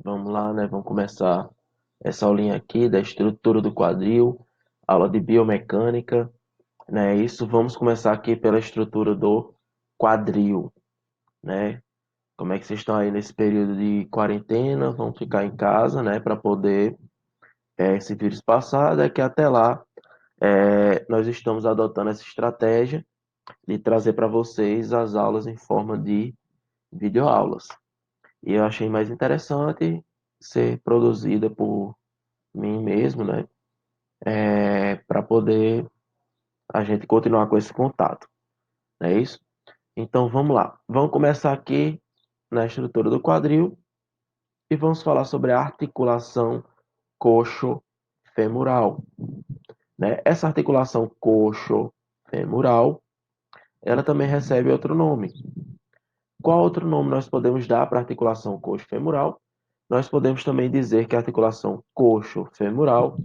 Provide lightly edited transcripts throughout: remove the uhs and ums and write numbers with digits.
Vamos lá, né? Vamos começar essa aulinha aqui da estrutura do quadril, aula de biomecânica, né? Isso, vamos começar aqui pela estrutura do quadril, né? Como é que vocês estão aí nesse período de quarentena? Vão ficar em casa, né? Para poder esse vírus passar, daqui até lá nós estamos adotando essa estratégia de trazer para vocês as aulas em forma de videoaulas. E eu achei mais interessante ser produzida por mim mesmo, né? Para poder a gente continuar com esse contato, não é isso? Então vamos lá. Vamos começar aqui na estrutura do quadril e vamos falar sobre a articulação coxo-femoral, né? Essa articulação coxo-femoral, ela também recebe outro nome. Qual outro nome nós podemos dar para a articulação coxo-femoral? Nós podemos também dizer que a articulação coxo-femoral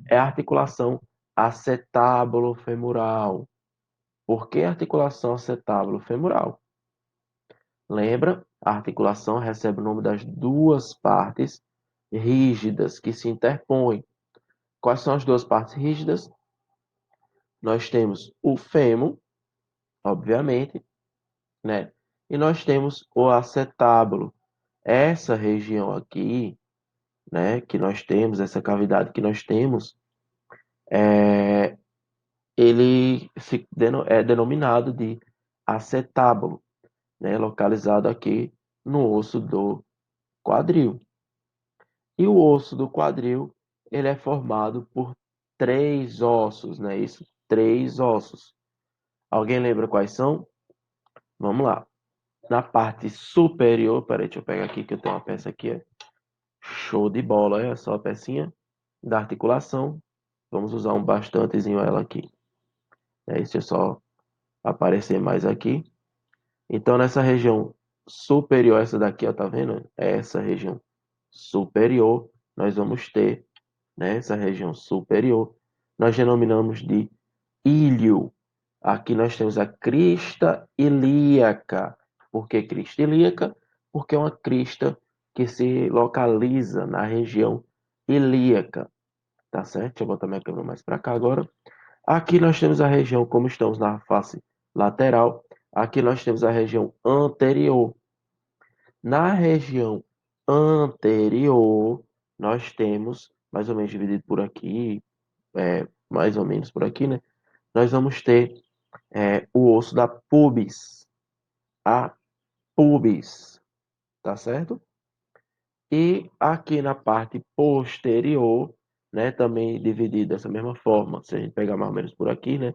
é a articulação acetábulo-femoral. Por que articulação acetábulo-femoral? Lembra? A articulação recebe o nome das duas partes rígidas que se interpõem. Quais são as duas partes rígidas? Nós temos o fêmur, obviamente, né? E nós temos o acetábulo. Essa região aqui, né, que nós temos, essa cavidade que nós temos, ele é denominado de acetábulo, né, localizado aqui no osso do quadril. E o osso do quadril, ele é formado por três ossos, né? Isso, três ossos. Alguém lembra quais são? Vamos lá. Na parte superior, peraí, deixa eu pegar aqui que eu tenho uma peça aqui, show de bola, olha só a pecinha da articulação. Vamos usar um bastantezinho ela aqui. Deixa eu só aparecer mais aqui. Então, nessa região superior, essa daqui, ó, tá vendo? Essa região superior, nós vamos ter, né, essa região superior, nós denominamos de íleo. Aqui nós temos a crista ilíaca. Por que crista ilíaca? Porque é uma crista que se localiza na região ilíaca, tá certo? Deixa eu botar minha câmera mais para cá agora. Aqui nós temos a região, como estamos na face lateral, aqui nós temos a região anterior. Na região anterior, nós temos, mais ou menos dividido por aqui, mais ou menos por aqui, né? Nós vamos ter o osso da pubis, a pubis, tá certo? E aqui na parte posterior, né, também dividido dessa mesma forma, se a gente pegar mais ou menos por aqui, né?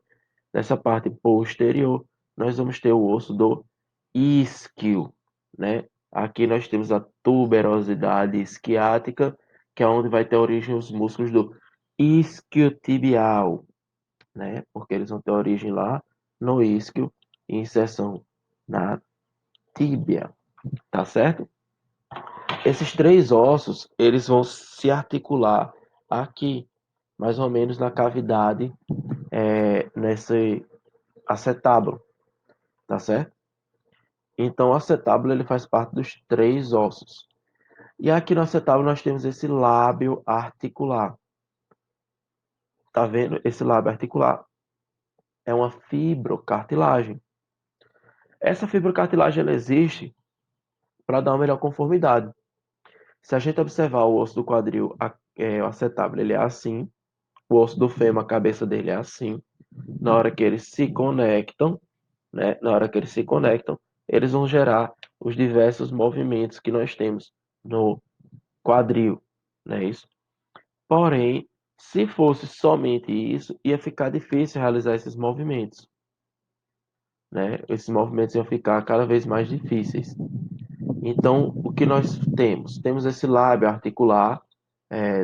Nessa parte posterior, nós vamos ter o osso do isquio, né? Aqui nós temos a tuberosidade isquiática, que é onde vai ter origem os músculos do isquiotibial, né? Porque eles vão ter origem lá no isquio e inserção na tíbia, tá certo? Esses três ossos, eles vão se articular aqui, mais ou menos na cavidade, nesse acetábulo, tá certo? Então, o acetábulo ele faz parte dos três ossos. E aqui no acetábulo nós temos esse lábio articular. Tá vendo? Esse lábio articular é uma fibrocartilagem. Essa fibrocartilagem ela existe para dar uma melhor conformidade. Se a gente observar o osso do quadril, o acetábulo, ele é assim. O osso do fêmur, a cabeça dele é assim. Na hora que eles se conectam, né? Na hora que eles se conectam, eles vão gerar os diversos movimentos que nós temos no quadril, não é isso? Porém, se fosse somente isso, ia ficar difícil realizar esses movimentos, né? Esses movimentos iam ficar cada vez mais difíceis. Então, o que nós temos? Temos esse lábio articular,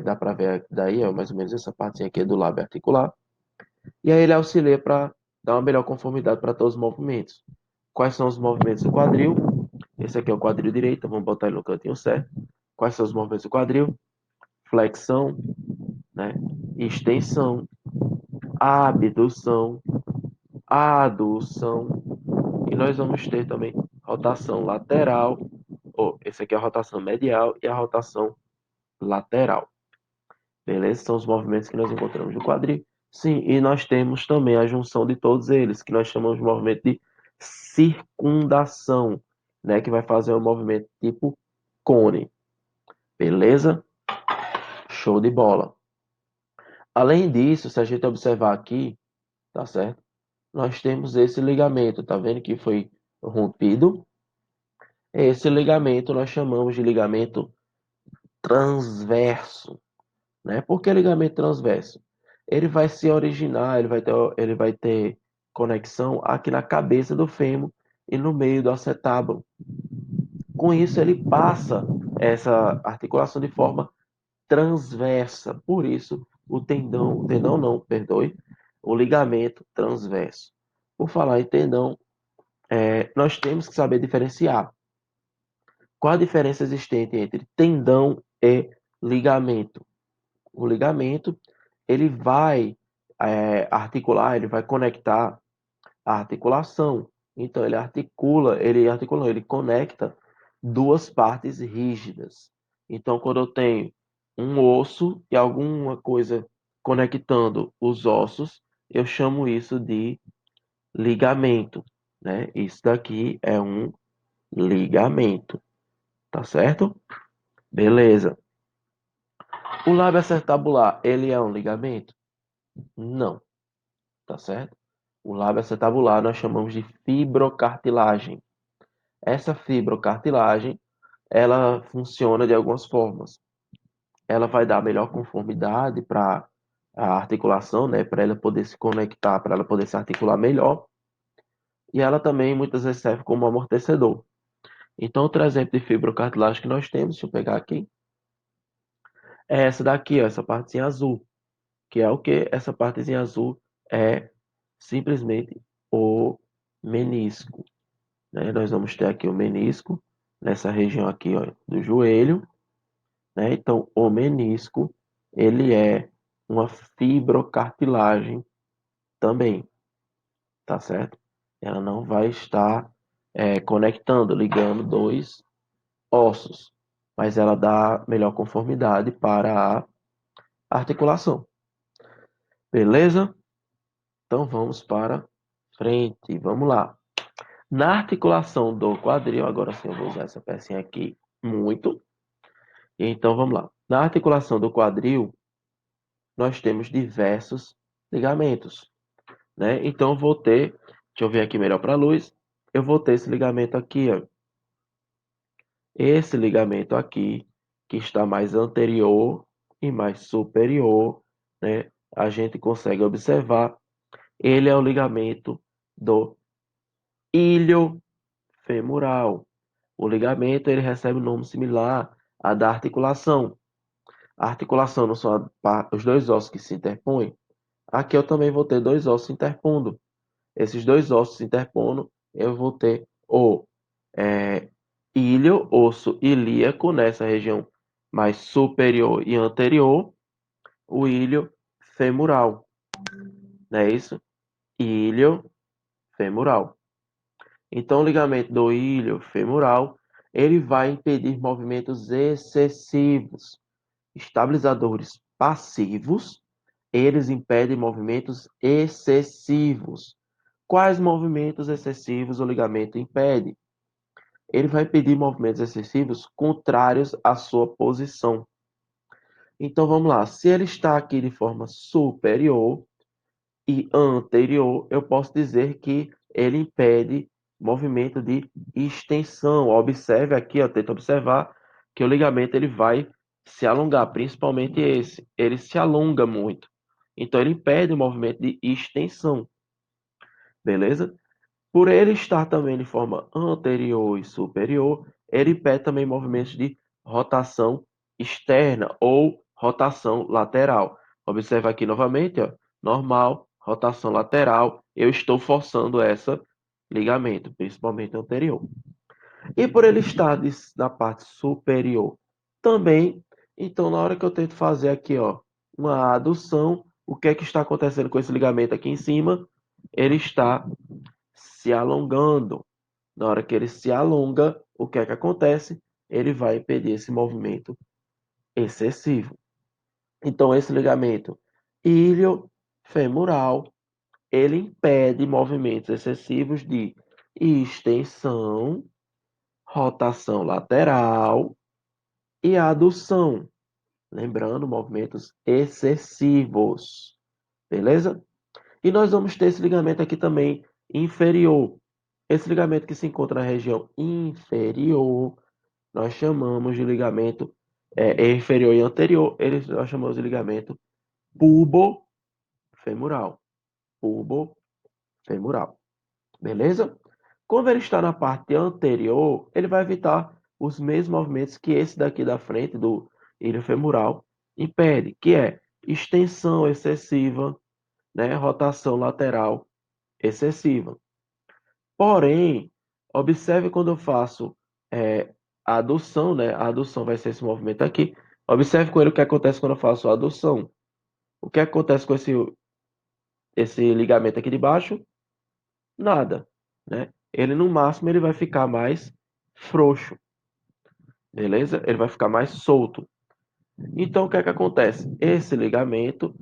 dá para ver daí, mais ou menos essa parte aqui é do lábio articular, e aí ele auxilia para dar uma melhor conformidade para todos os movimentos. Quais são os movimentos do quadril? Esse aqui é o quadril direito, vamos botar ele no cantinho certo. Quais são os movimentos do quadril? Flexão, né? Extensão, abdução, adução, e nós vamos ter também rotação lateral, esse aqui é a rotação medial e a rotação lateral. Beleza? São os movimentos que nós encontramos no quadril. Sim, e nós temos também a junção de todos eles, que nós chamamos de movimento de circundação, né? Que vai fazer um movimento tipo cone. Beleza? Show de bola. Além disso, se a gente observar aqui, tá certo? Nós temos esse ligamento, tá vendo que foi rompido? Esse ligamento nós chamamos de ligamento transverso, né? Por que ligamento transverso? Ele vai se originar, ele vai ter conexão aqui na cabeça do fêmur e no meio do acetábulo. Com isso, ele passa essa articulação de forma transversa. Por isso, o tendão não, perdoe, o ligamento transverso. Por falar em tendão, nós temos que saber diferenciar. Qual a diferença existente entre tendão e ligamento? O ligamento, ele vai articular, ele vai conectar a articulação. Então, ele conecta duas partes rígidas. Então, quando eu tenho um osso e alguma coisa conectando os ossos, eu chamo isso de ligamento, né? Isso daqui é um ligamento, tá certo? Beleza. O lábio acetabular, ele é um ligamento? Não, tá certo? O lábio acetabular nós chamamos de fibrocartilagem. Essa fibrocartilagem, ela funciona de algumas formas. Ela vai dar melhor conformidade para a articulação, né, para ela poder se conectar, para ela poder se articular melhor. E ela também muitas vezes serve como amortecedor. Então, outro exemplo de fibrocartilagem que nós temos, deixa eu pegar aqui, é essa daqui, ó, essa partezinha azul, que é o que? Essa partezinha azul é simplesmente o menisco, né? Nós vamos ter aqui o menisco nessa região aqui, ó, do joelho, né? Então, o menisco, ele é uma fibrocartilagem também, tá certo? Ela não vai estar conectando, ligando dois ossos, mas ela dá melhor conformidade para a articulação. Beleza? Então vamos para frente. Vamos lá. Na articulação do quadril, agora sim eu vou usar essa pecinha aqui muito. Então vamos lá. Na articulação do quadril, nós temos diversos ligamentos, né? Então eu vou ter, deixa eu ver aqui melhor para a luz, eu vou ter esse ligamento aqui, ó. Esse ligamento aqui, que está mais anterior e mais superior, né? A gente consegue observar, ele é o ligamento do ilho femoral. O ligamento ele recebe um nome similar à da articulação. A articulação não são os dois ossos que se interpõem. Aqui eu também vou ter dois ossos se interpondo. Esses dois ossos se interpondo, eu vou ter o ilho, osso ilíaco, nessa região mais superior e anterior, o ilho femoral, não é isso? Ilho femoral. Então, o ligamento do ilho femoral, ele vai impedir movimentos excessivos. Estabilizadores passivos, eles impedem movimentos excessivos. Quais movimentos excessivos o ligamento impede? Ele vai impedir movimentos excessivos contrários à sua posição. Então vamos lá, se ele está aqui de forma superior e anterior, eu posso dizer que ele impede movimento de extensão. Observe aqui, ó, tenta observar que o ligamento ele vai se alongar, principalmente esse. Ele se alonga muito. Então ele impede o movimento de extensão. Beleza? Por ele estar também de forma anterior e superior, ele impede também movimentos de rotação externa ou rotação lateral. Observa aqui novamente, ó, normal, rotação lateral. Eu estou forçando essa ligamento, principalmente anterior. E por ele estar na parte superior também, então na hora que eu tento fazer aqui, ó, uma adução, o que é que está acontecendo com esse ligamento aqui em cima? Ele está se alongando. Na hora que ele se alonga, o que é que acontece? ele vai impedir esse movimento excessivo. Então, esse ligamento iliofemoral, ele impede movimentos excessivos de extensão, rotação lateral e adução. Lembrando, movimentos excessivos. Beleza? E nós vamos ter esse ligamento aqui também inferior. Esse ligamento que se encontra na região inferior, nós chamamos de ligamento inferior e anterior, nós chamamos de ligamento pulbofemoral. Pulbofemoral. Beleza? Quando ele está na parte anterior, ele vai evitar os mesmos movimentos que esse daqui da frente, do iliofemoral, impede, que é extensão excessiva, né? Rotação lateral excessiva. Porém, observe quando eu faço a adução, né? A adução vai ser esse movimento aqui. Observe com ele o que acontece quando eu faço a adução. O que acontece com esse ligamento aqui de baixo? Nada, né? Ele no máximo ele vai ficar mais frouxo, beleza? Ele vai ficar mais solto. Então o que é que acontece? Esse ligamento,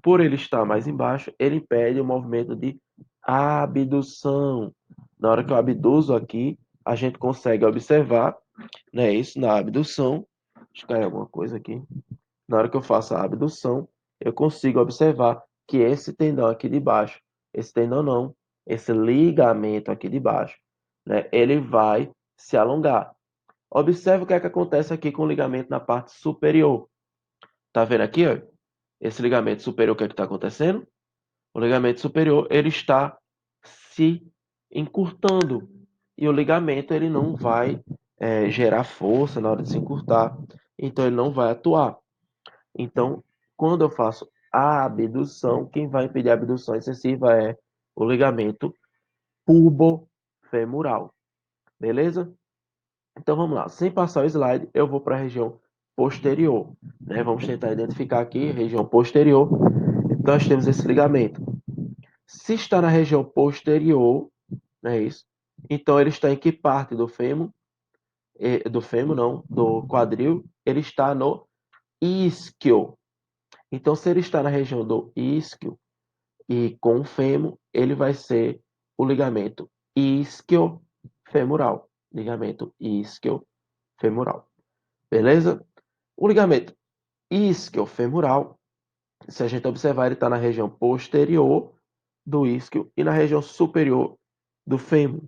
por ele estar mais embaixo, ele impede o movimento de abdução. Na hora que eu abduzo aqui, a gente consegue observar, né, isso na abdução. Deixa eu cair alguma coisa aqui. Na hora que eu faço a abdução, eu consigo observar que esse tendão aqui de baixo, esse tendão não, esse ligamento aqui de baixo, né, ele vai se alongar. Observe o que é que acontece aqui com o ligamento na parte superior. Tá vendo aqui, ó? Esse ligamento superior, o que é que está acontecendo? O ligamento superior, ele está se encurtando. E o ligamento, ele não vai gerar força na hora de se encurtar. Então, ele não vai atuar. Então, quando eu faço a abdução, quem vai impedir a abdução excessiva é o ligamento pulbofemoral. Beleza? Então, vamos lá. Sem passar o slide, eu vou para a região posterior, né? Vamos tentar identificar aqui, região posterior. Então, nós temos esse ligamento. Se está na região posterior, não é isso? Então, ele está em que parte do fêmur? Do fêmur, não, do quadril. Ele está no isquio. Então, se ele está na região do isquio e com o fêmur, ele vai ser o ligamento isquiofemoral. Ligamento isquiofemoral. Beleza? O ligamento isquiofemoral, se a gente observar, ele está na região posterior do isquio e na região superior do fêmur.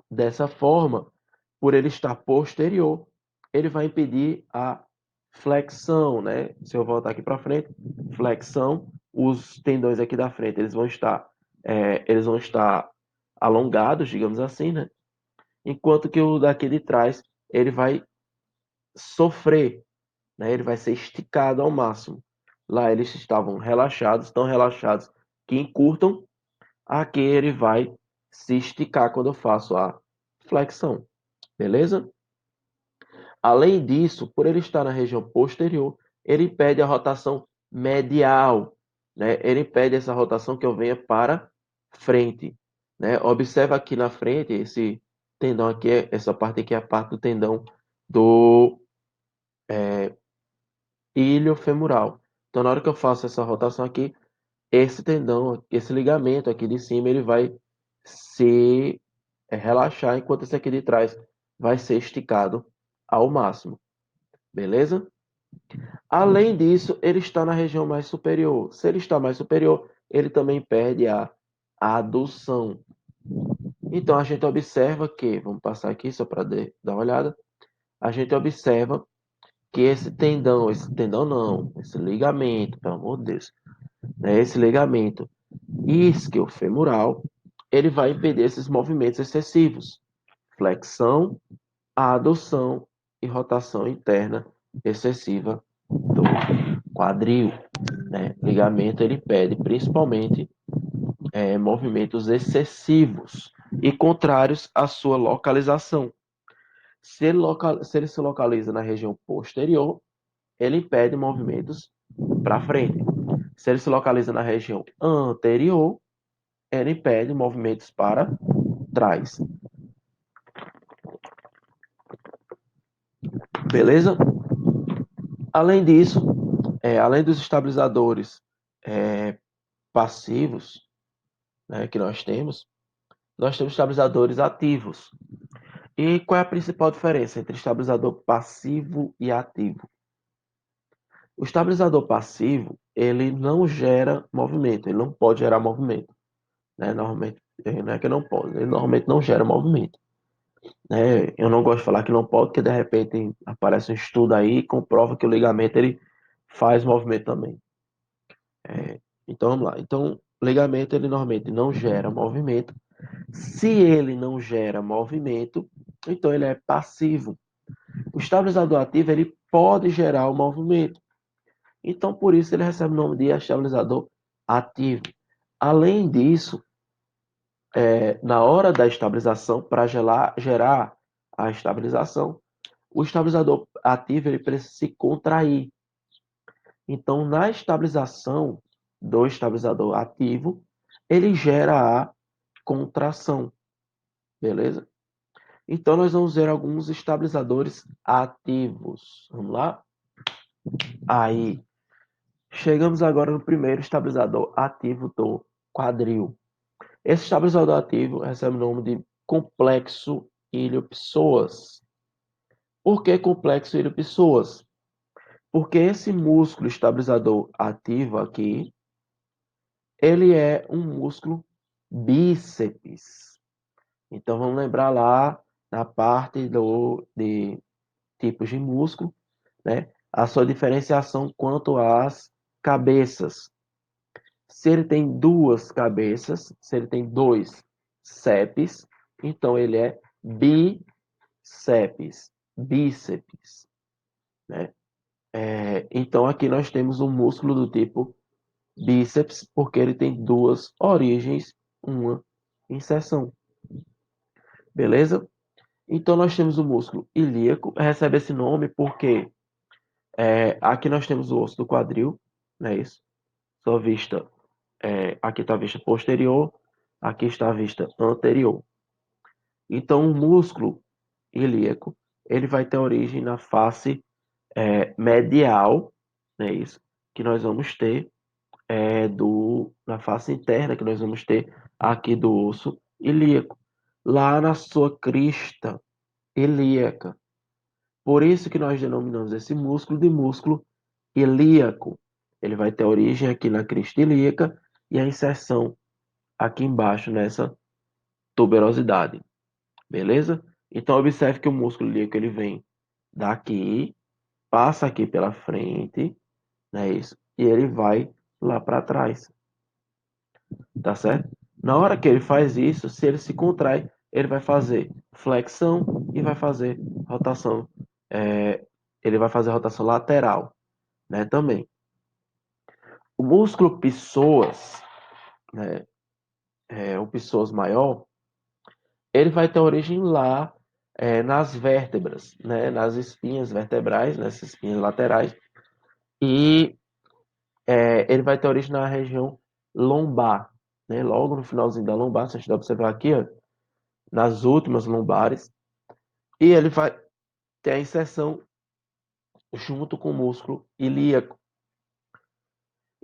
Dessa forma, por ele estar posterior, ele vai impedir a flexão, né? Se eu voltar aqui para frente, flexão, os tendões aqui da frente, eles vão estar alongados, digamos assim, né? Enquanto que o daqui de trás, ele vai sofrer, né? Ele vai ser esticado ao máximo. Lá eles estavam relaxados, tão relaxados que encurtam. Aqui ele vai se esticar quando eu faço a flexão, beleza? Além disso, por ele estar na região posterior, ele impede a rotação medial, né? Ele impede essa rotação que eu venha para frente, né? Observa aqui na frente, esse tendão aqui, essa parte aqui é a parte do tendão do iliofemoral. Então, na hora que eu faço essa rotação aqui, esse tendão, esse ligamento aqui de cima, ele vai se relaxar, enquanto esse aqui de trás vai ser esticado ao máximo. Beleza? Além disso, ele está na região mais superior. Se ele está mais superior, ele também perde a adução. Então, a gente observa que, vamos passar aqui só para dar uma olhada, a gente observa que esse tendão não, esse ligamento, pelo amor de Deus, né, esse ligamento isquiofemoral, ele vai impedir esses movimentos excessivos, flexão, adução e rotação interna excessiva do quadril, né? Ligamento ele impede principalmente movimentos excessivos e contrários à sua localização. Se ele se localiza na região posterior, ele impede movimentos para frente. Se ele se localiza na região anterior, ele impede movimentos para trás. Beleza? Além disso, além dos estabilizadores passivos, né, que nós temos estabilizadores ativos. E qual é a principal diferença entre estabilizador passivo e ativo? O estabilizador passivo, ele não gera movimento, ele não pode gerar movimento, né? Normalmente, não é que não pode, ele normalmente não gera movimento, né? Eu não gosto de falar que não pode, porque de repente aparece um estudo aí e comprova que o ligamento ele faz movimento também. Então vamos lá. Então, o ligamento ele normalmente não gera movimento. Se ele não gera movimento, então ele é passivo. O estabilizador ativo ele pode gerar o movimento. Então, por isso, ele recebe o nome de estabilizador ativo. Além disso, na hora da estabilização, para gerar a estabilização, o estabilizador ativo ele precisa se contrair. Então, na estabilização do estabilizador ativo, ele gera a contração, beleza? Então, nós vamos ver alguns estabilizadores ativos. Vamos lá? Aí, chegamos agora no primeiro estabilizador ativo do quadril. Esse estabilizador ativo recebe o nome de complexo ilho-psoas. Por que complexo ilho-psoas? Porque esse músculo estabilizador ativo aqui, ele é um músculo bíceps. Então vamos lembrar lá na parte de tipos de músculo, né? A sua diferenciação quanto às cabeças. Se ele tem duas cabeças, se ele tem dois cepes, então ele é bíceps, né? Então aqui nós temos um músculo do tipo bíceps, porque ele tem duas origens, uma inserção, beleza? Então nós temos o músculo ilíaco, recebe esse nome porque aqui nós temos o osso do quadril, não é isso? Sua vista, aqui está a vista posterior, aqui está a vista anterior. Então, o músculo ilíaco, ele vai ter origem na face medial, né, isso, que nós vamos ter na face interna, que nós vamos ter aqui do osso ilíaco, lá na sua crista ilíaca. Por isso que nós denominamos esse músculo de músculo ilíaco. Ele vai ter origem aqui na crista ilíaca e a inserção aqui embaixo nessa tuberosidade. Beleza? Então, observe que o músculo ilíaco ele vem daqui, passa aqui pela frente, né, isso, e ele vai lá para trás, tá certo? Na hora que ele faz isso, se ele se contrai, ele vai fazer flexão e vai fazer rotação, ele vai fazer rotação lateral, né, também. O músculo psoas, né, o psoas maior, ele vai ter origem lá nas vértebras, né, nas espinhas vertebrais, nessas espinhas laterais, e ele vai ter origem na região lombar, né, logo no finalzinho da lombar, se a gente observar aqui, ó, nas últimas lombares, e ele vai ter a inserção junto com o músculo ilíaco.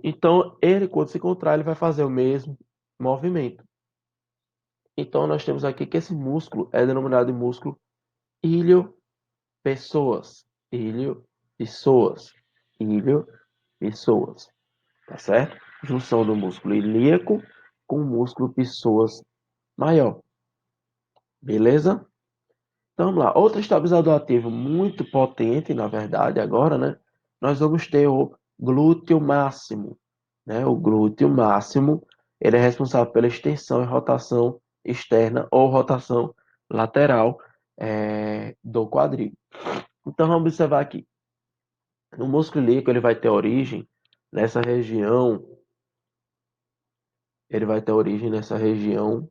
Então, ele, quando se contrai, ele vai fazer o mesmo movimento. Então, nós temos aqui que esse músculo é denominado de músculo ilho-pessoas, ilho-pessoas, ilho-pessoas, tá certo? Junção do músculo ilíaco com o músculo pessoas maior, beleza? Então vamos lá. Outro estabilizador ativo muito potente, na verdade, agora, né? Nós vamos ter o glúteo máximo, né? O glúteo máximo, ele é responsável pela extensão e rotação externa ou rotação lateral do quadril. Então vamos observar aqui. O músculo ilíaco ele vai ter origem nessa região. Ele vai ter origem nessa região.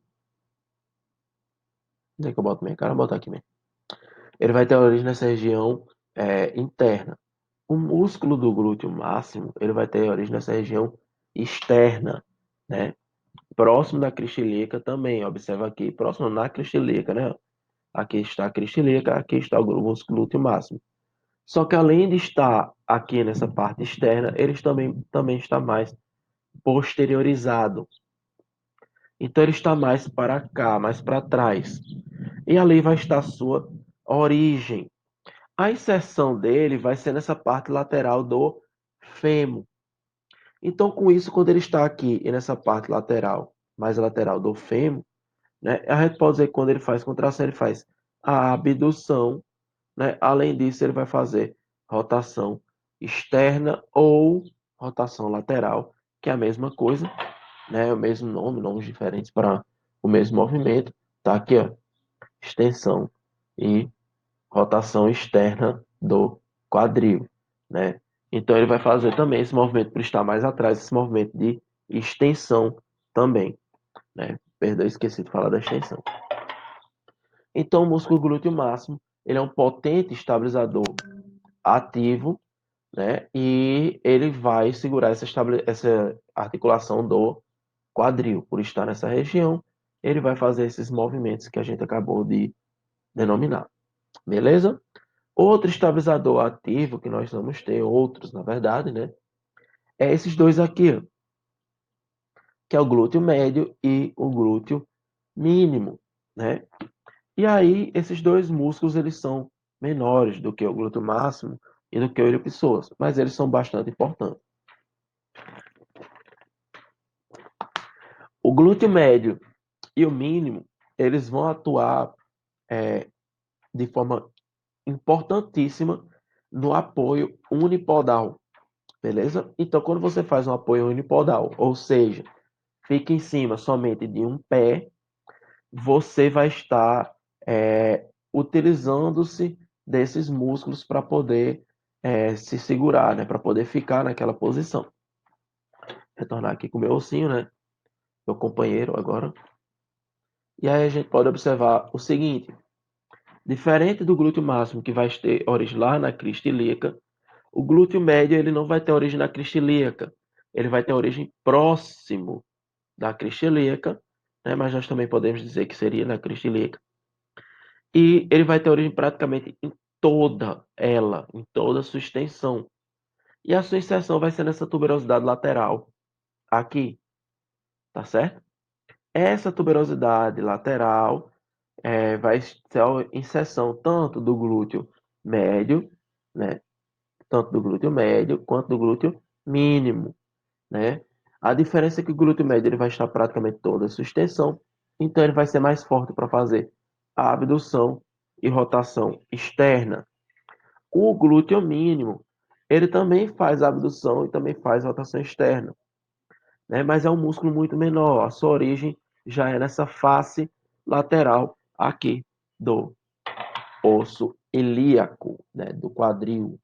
Onde é que eu boto minha cara? Vou botar aqui mesmo. Ele vai ter origem nessa região interna. O músculo do glúteo máximo, ele vai ter origem nessa região externa, né? Próximo da crista ilíaca também, observa aqui, próximo na crista ilíaca, né? Aqui está a crista ilíaca, aqui está o músculo glúteo máximo. Só que além de estar aqui nessa parte externa, eles também está mais posteriorizado. Então ele está mais para cá, mais para trás. E ali vai estar a sua origem. A inserção dele vai ser nessa parte lateral do fêmur. Então, com isso, quando ele está aqui e nessa parte lateral, mais lateral do fêmur, né, a gente pode dizer que quando ele faz contração, ele faz a abdução, né? Além disso, ele vai fazer rotação externa ou rotação lateral, que é a mesma coisa, né? O mesmo nome, nomes diferentes para o mesmo movimento. Tá aqui, ó, extensão e rotação externa do quadril, né? Então ele vai fazer também esse movimento por estar mais atrás, esse movimento de extensão também, né? Perdão, esqueci de falar da extensão. Então o músculo glúteo máximo, ele é um potente estabilizador ativo, né? E ele vai segurar essa articulação do quadril, por estar nessa região, ele vai fazer esses movimentos que a gente acabou de denominar, beleza? Outro estabilizador ativo que nós vamos ter, outros na verdade, né? É esses dois aqui, ó, que é o glúteo médio e o glúteo mínimo, né? E aí, esses dois músculos, eles são menores do que o glúteo máximo e do que o iliopsoas, mas eles são bastante importantes. O glúteo médio e o mínimo, eles vão atuar de forma importantíssima no apoio unipodal, beleza? Então, quando você faz um apoio unipodal, ou seja, fica em cima somente de um pé, você vai estar utilizando-se desses músculos para poder se segurar, né? Para poder ficar naquela posição. Retornar aqui com o meu ossinho, né? Meu companheiro agora. E aí a gente pode observar o seguinte: diferente do glúteo máximo, que vai ter origem lá na crista ilíaca, o glúteo médio ele não vai ter origem na crista ilíaca. Ele vai ter origem próximo da crista ilíaca, né? Mas nós também podemos dizer que seria na crista ilíaca. E ele vai ter origem praticamente em toda ela, em toda a sua extensão. E a sua inserção vai ser nessa tuberosidade lateral, aqui, tá certo? Essa tuberosidade lateral vai ser a inserção tanto do glúteo médio, né? Tanto do glúteo médio quanto do glúteo mínimo, né? A diferença é que o glúteo médio ele vai estar praticamente toda a sua extensão, então ele vai ser mais forte para fazer a abdução e rotação externa. O glúteo mínimo, ele também faz abdução e também faz rotação externa, né? Mas é um músculo muito menor. A sua origem já é nessa face lateral aqui do osso ilíaco, né? Do quadril.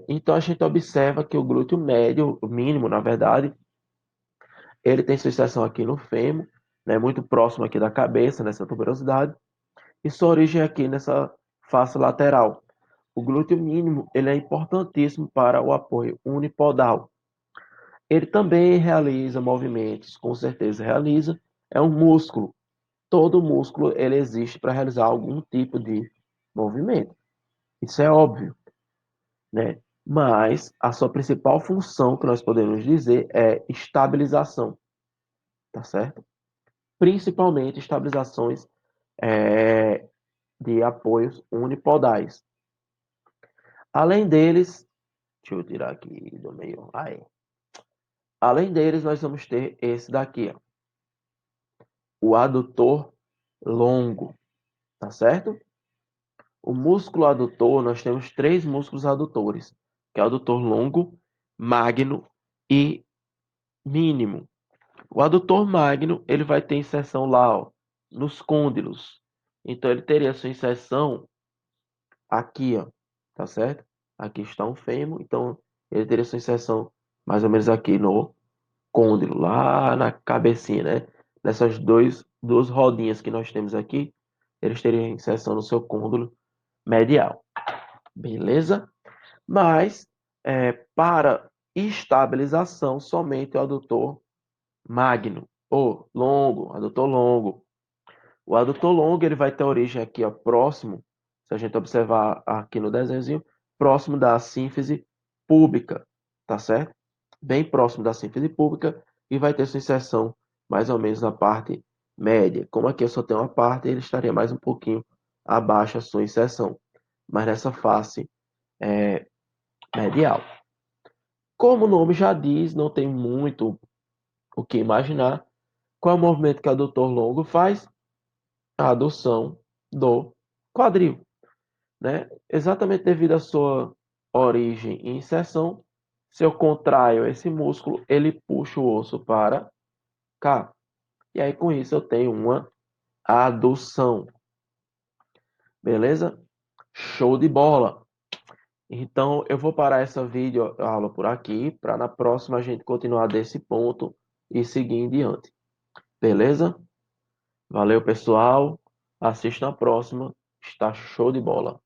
Então a gente observa que o glúteo médio, o mínimo, na verdade, ele tem sua inserção aqui no fêmur, né? Muito próximo aqui da cabeça, nessa tuberosidade, e sua origem aqui nessa face lateral. O glúteo mínimo ele é importantíssimo para o apoio unipodal. Ele também realiza movimentos, com certeza realiza. É um músculo. Todo músculo ele existe para realizar algum tipo de movimento. Isso é óbvio, né? Mas a sua principal função que nós podemos dizer é estabilização, tá certo? Principalmente estabilizações é, de apoios unipodais. Além deles, deixa eu tirar aqui do meio. Aí. Além deles, nós vamos ter esse daqui, ó, o adutor longo, tá certo? O músculo adutor, nós temos três músculos adutores, que é o adutor longo, magno e mínimo. O adutor magno, ele vai ter inserção lá, ó, nos côndilos. Então, ele teria sua inserção aqui, ó, tá certo? Aqui está um fêmur, então ele teria sua inserção mais ou menos aqui no côndilo, lá na cabecinha, né? Nessas duas rodinhas que nós temos aqui, eles teriam inserção no seu côndilo medial, beleza? Mas, para estabilização, somente o adutor magno, ou longo, adutor longo. O adutor longo, ele vai ter origem aqui, ó, próximo se a gente observar aqui no desenhozinho, próximo da sínfise púbica, tá certo? Bem próximo da sínfise púbica e vai ter sua inserção mais ou menos na parte média. Como aqui eu só tenho uma parte, ele estaria mais um pouquinho abaixo a sua inserção, mas nessa face medial. Como o nome já diz, não tem muito o que imaginar. Qual é o movimento que o adutor longo faz? A adução do quadril, né? Exatamente devido à sua origem e inserção, se eu contraio esse músculo, ele puxa o osso para cá. E aí com isso eu tenho uma adução. Beleza? Show de bola. Então eu vou parar essa vídeo aula por aqui para na próxima a gente continuar desse ponto e seguir em diante. Beleza? Valeu, pessoal. Assista na próxima. Está show de bola.